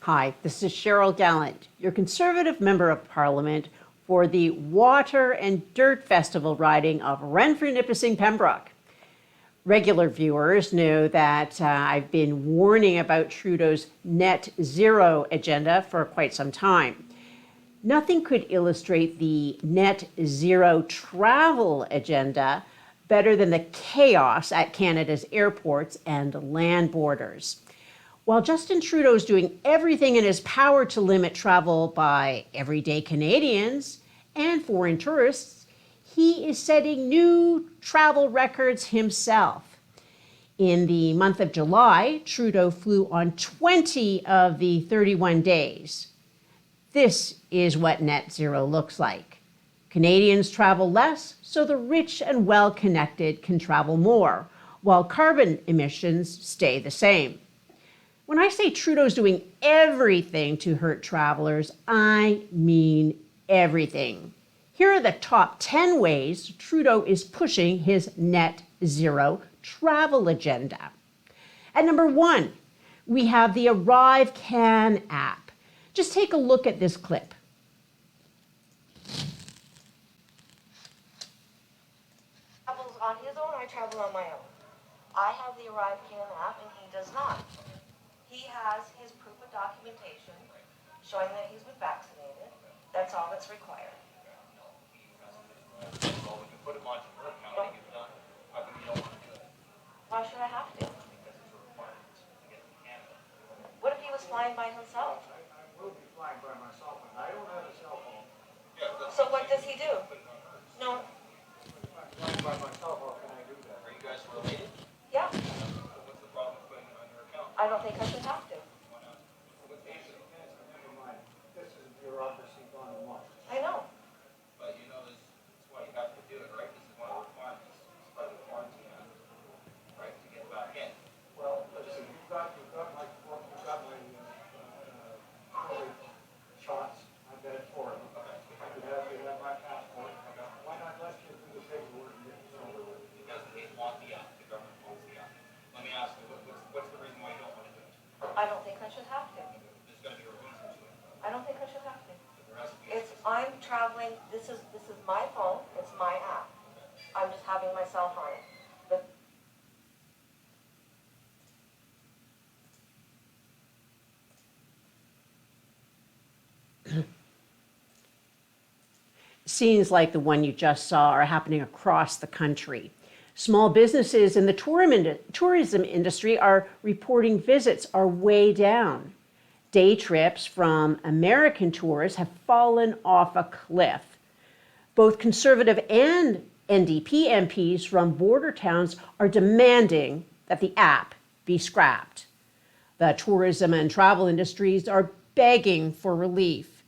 Hi, this is Cheryl Gallant, your Conservative Member of Parliament for the Water and Dirt Festival riding of Renfrew-Nipissing-Pembroke. Regular viewers know that I've been warning about Trudeau's net zero agenda for quite some time. Nothing could illustrate the net zero travel agenda better than the chaos at Canada's airports and land borders. While Justin Trudeau is doing everything in his power to limit travel by everyday Canadians and foreign tourists, he is setting new travel records himself. In the month of July, Trudeau flew on 20 of the 31 days. This is what net zero looks like. Canadians travel less, so the rich and well-connected can travel more, while carbon emissions stay the same. When I say Trudeau's doing everything to hurt travelers, I mean everything. Here are the top 10 ways Trudeau is pushing his net zero travel agenda. At number 1, we have the Arrive Can app. Just take a look at this clip. Travels on his own, I travel on my own. I have the Arrive Can app and he does not. He has his proof of documentation showing that he's been vaccinated. That's all that's required. Well, we can put him onto your account and get it done. How come you don't want to do it? Why should I have to? Because it's a requirement to get to Canada. What if he was flying by himself? I will be flying by myself, and I don't have a cell phone. Yeah, that's So what does he do? put it on hers. No, If I'm flying by myself, how can I do that? Are you guys related? yeah, What's the problem with putting it on your account? I don't think I should have to. Why not? What pays it? Never mind. This is bureaucracy gone amok. I know. But you know, this is why you have to do it, right? This is one of the requirements. It's part of the quarantine, right, to get back in. Well, listen, you've got my COVID shots. I've got it for them. Okay. You have my passport. Why not let you do the paperwork and get it over with? Because they want the app. The government wants the app. Let me ask you, what's the reason why you don't want to do it? I don't think I should have to. There's got to be a reason to it. I don't think I should have to. There has to be. I'm traveling, this is my phone, it's my app. I'm just having myself on it. But Scenes like the one you just saw are happening across the country. Small businesses in the tourism industry are reporting visits are way down. Day trips from American tours have fallen off a cliff. Both Conservative and NDP MPs from border towns are demanding that the app be scrapped. The tourism and travel industries are begging for relief.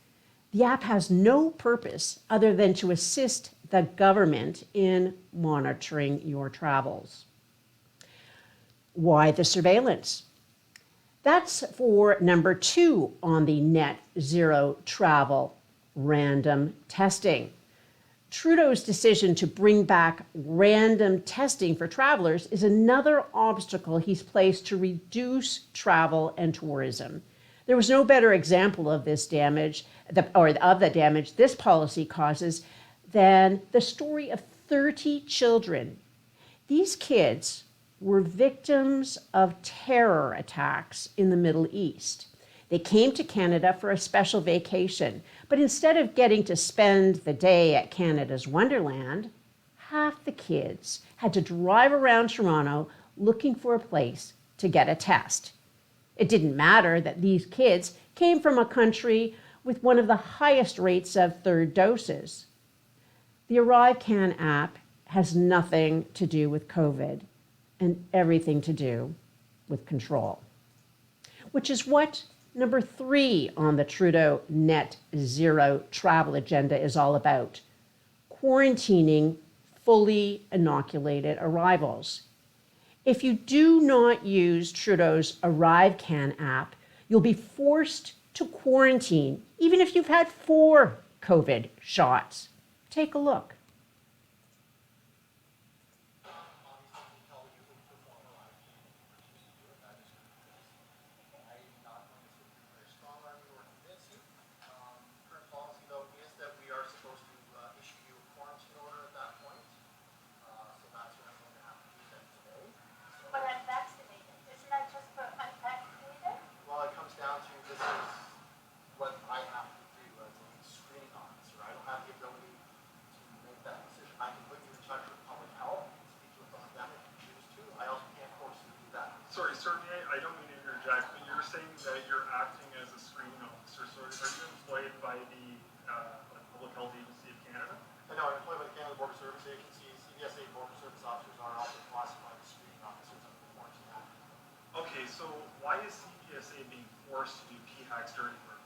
The app has no purpose other than to assist the government in monitoring your travels. Why the surveillance? That's for number 2 on the net zero travel, random testing. Trudeau's decision to bring back random testing for travelers is another obstacle he's placed to reduce travel and tourism. There was no better example of this damage, of the damage this policy causes, than the story of 30 children. These kids were victims of terror attacks in the Middle East. They came to Canada for a special vacation, but instead of getting to spend the day at Canada's Wonderland, half the kids had to drive around Toronto looking for a place to get a test. It didn't matter that these kids came from a country with one of the highest rates of third doses. The Arrive Can app has nothing to do with COVID and everything to do with control, which is what number 3 on the Trudeau net zero travel agenda is all about: quarantining fully inoculated arrivals. If you do not use Trudeau's Arrive Can app, you'll be forced to quarantine, even if you've had 4 COVID shots. Take a look. I'm not going to sit through their TSA being forced to do PHAX dirty work?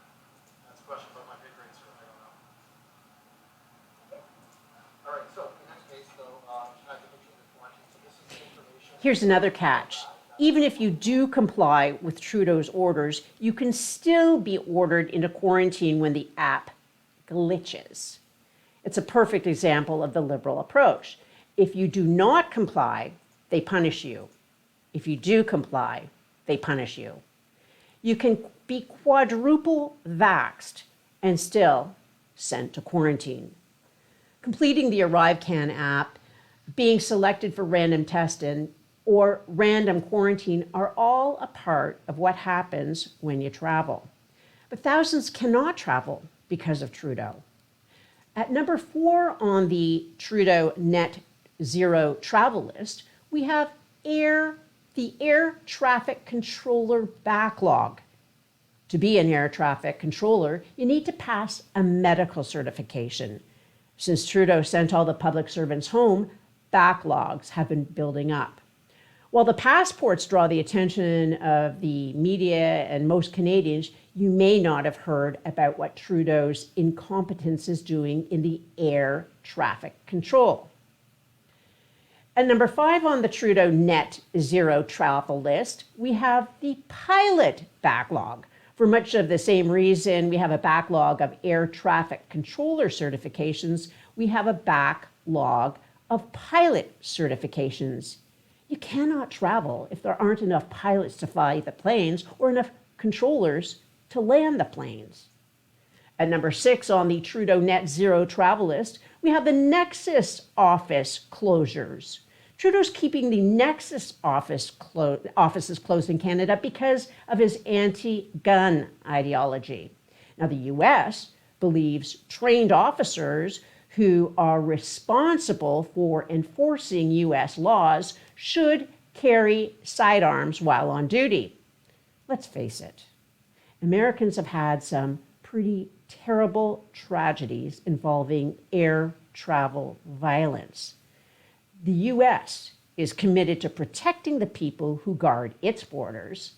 That's a question about my pay grade, sir. I don't know. All right, so in that case, though, should I picture the quarantine? So this is the information. Here's another catch. Even if you do comply with Trudeau's orders, you can still be ordered into quarantine when the app glitches. It's a perfect example of the Liberal approach. If you do not comply, they punish you. If you do comply, they punish you. You can be quadruple vaxxed and still sent to quarantine. Completing the ArriveCan app, being selected for random testing, or random quarantine are all a part of what happens when you travel. But thousands cannot travel because of Trudeau. At number 4 on the Trudeau net zero travel list, we have the air traffic controller backlog. To be an air traffic controller, you need to pass a medical certification. Since Trudeau sent all the public servants home, backlogs have been building up. While the passports draw the attention of the media and most Canadians, you may not have heard about what Trudeau's incompetence is doing in the air traffic control. At number 5 on the Trudeau net zero travel list, we have the pilot backlog. For much of the same reason we have a backlog of air traffic controller certifications, we have a backlog of pilot certifications. You cannot travel if there aren't enough pilots to fly the planes or enough controllers to land the planes. At number 6 on the Trudeau net zero travel list, we have the Nexus office closures. Trudeau's keeping the Nexus offices closed in Canada because of his anti-gun ideology. Now, the U.S. believes trained officers who are responsible for enforcing U.S. laws should carry sidearms while on duty. Let's face it, Americans have had some pretty terrible tragedies involving air travel violence. The U.S. is committed to protecting the people who guard its borders.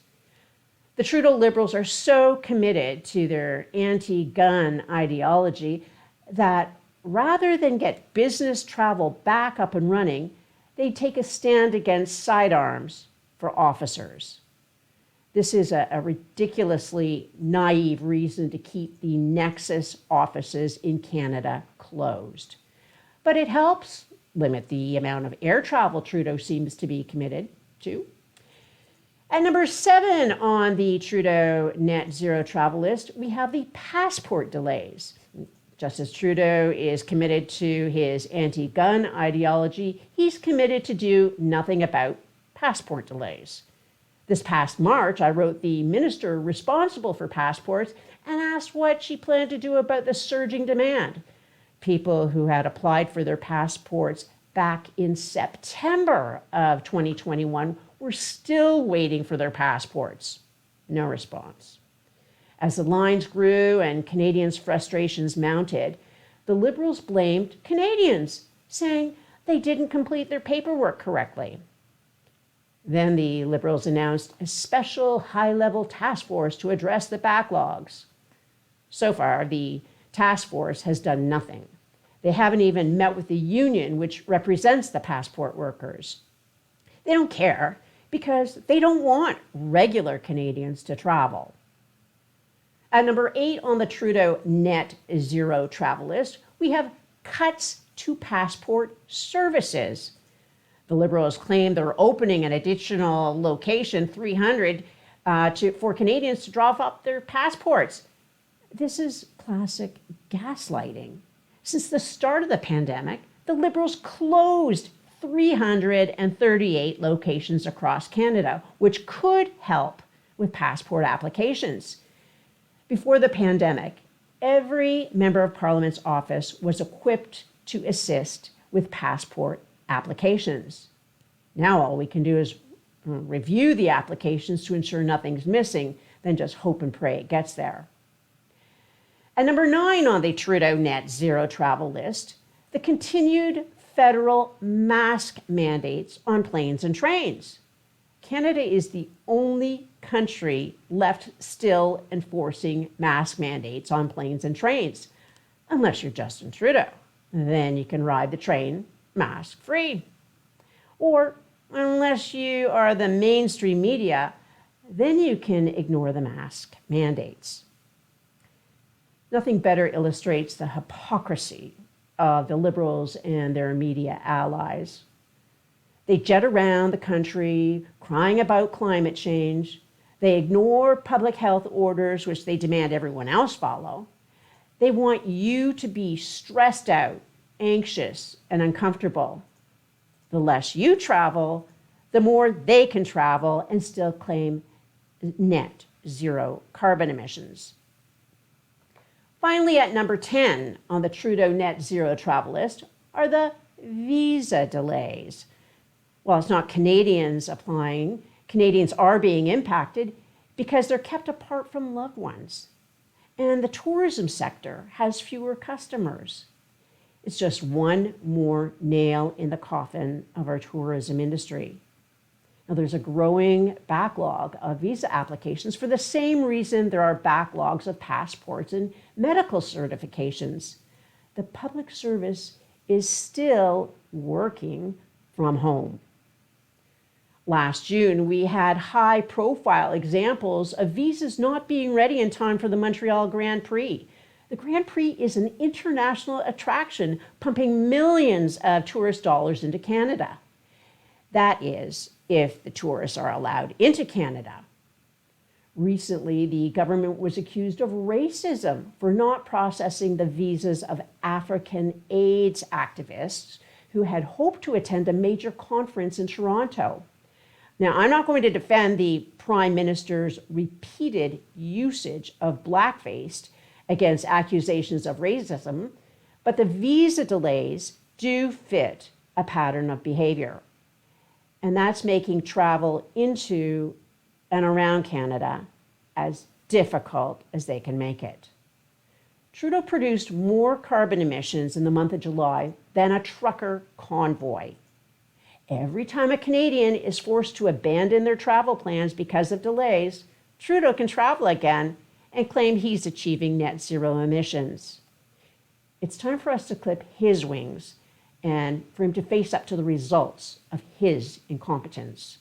The Trudeau Liberals are so committed to their anti-gun ideology that rather than get business travel back up and running, they take a stand against sidearms for officers. This is a ridiculously naive reason to keep the Nexus offices in Canada closed. But it helps limit the amount of air travel Trudeau seems to be committed to. At number 7 on the Trudeau net zero travel list, we have the passport delays. Just as Trudeau is committed to his anti-gun ideology, he's committed to do nothing about passport delays. This past March, I wrote the minister responsible for passports and asked what she planned to do about the surging demand. People who had applied for their passports back in September of 2021 were still waiting for their passports. No response. As the lines grew and Canadians' frustrations mounted, the Liberals blamed Canadians, saying they didn't complete their paperwork correctly. Then the Liberals announced a special high-level task force to address the backlogs. So far, the task force has done nothing. They haven't even met with the union, which represents the passport workers. They don't care because they don't want regular Canadians to travel. At number 8 on the Trudeau net zero travel list, we have cuts to passport services. The Liberals claim they're opening an additional location, 300, for Canadians to drop off their passports. This is classic gaslighting. Since the start of the pandemic, the Liberals closed 338 locations across Canada, which could help with passport applications. Before the pandemic, every member of Parliament's office was equipped to assist with passport applications. Now all we can do is review the applications to ensure nothing's missing, then just hope and pray it gets there. At number 9 on the Trudeau net zero travel list, the continued federal mask mandates on planes and trains. Canada is the only country left still enforcing mask mandates on planes and trains, unless you're Justin Trudeau. Then you can ride the train mask-free. Or unless you are the mainstream media, then you can ignore the mask mandates. Nothing better illustrates the hypocrisy of the Liberals and their media allies. They jet around the country crying about climate change. They ignore public health orders, which they demand everyone else follow. They want you to be stressed out, anxious, and uncomfortable. The less you travel, the more they can travel and still claim net zero carbon emissions. Finally, at number 10 on the Trudeau net zero travel list are the visa delays. While it's not Canadians applying, Canadians are being impacted because they're kept apart from loved ones. And the tourism sector has fewer customers. It's just one more nail in the coffin of our tourism industry. Now, there's a growing backlog of visa applications for the same reason there are backlogs of passports and medical certifications. The public service is still working from home. Last June, we had high-profile examples of visas not being ready in time for the Montreal Grand Prix. The Grand Prix is an international attraction, pumping millions of tourist dollars into Canada. That is, if the tourists are allowed into Canada. Recently, the government was accused of racism for not processing the visas of African AIDS activists who had hoped to attend a major conference in Toronto. Now, I'm not going to defend the Prime Minister's repeated usage of blackface against accusations of racism, but the visa delays do fit a pattern of behavior. And that's making travel into and around Canada as difficult as they can make it. Trudeau produced more carbon emissions in the month of July than a trucker convoy. Every time a Canadian is forced to abandon their travel plans because of delays, Trudeau can travel again and claim he's achieving net zero emissions. It's time for us to clip his wings and for him to face up to the results of his incompetence.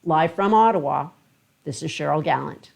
Live from Ottawa, this is Cheryl Gallant.